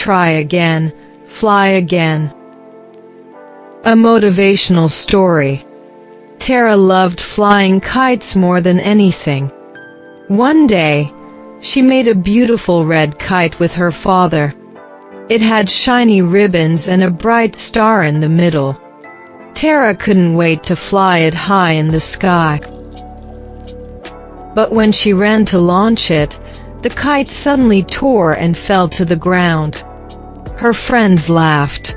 try again, fly again. A motivational story. Tara loved flying kites more than anything. One day, she made a beautiful red kite with her father. It had shiny ribbons and a bright star in the middle. Tara couldn't wait to fly it high in the sky. But when she ran to launch it, the kite suddenly tore and fell to the ground. Her friends laughed.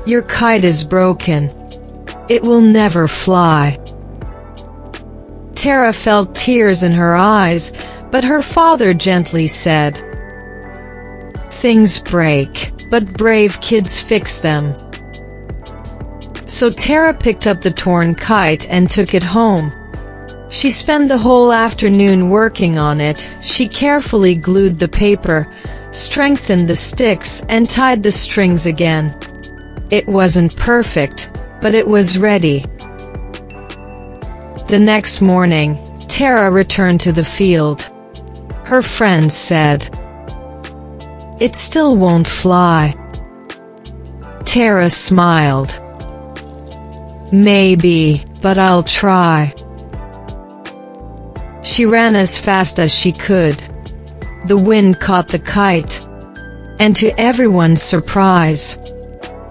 "Your kite is broken. It will never fly." Tara felt tears in her eyes, but her father gently said, "Things break, but brave kids fix them." So Tara picked up the torn kite and took it home. She spent the whole afternoon working on it. She carefully glued the paper, strengthened the sticks, and tied the strings again. It wasn't perfect, but it was ready. The next morning, Tara returned to the field. Her friends said, "It still won't fly." Tara smiled. "Maybe, but I'll try." She ran as fast as she could. The wind caught the kite, and to everyone's surprise,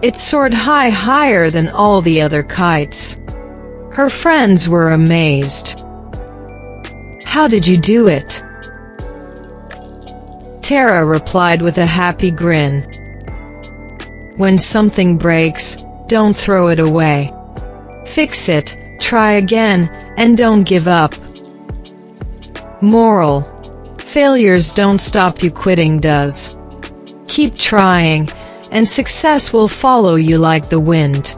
it soared higher than all the other kites. Her friends were amazed. "How did you do it?" Tara replied with a happy grin. "When something breaks, don't throw it away. Fix it, try again, and don't give up." Moral: failures don't stop you, quitting does. Keep trying, and success will follow you like the wind.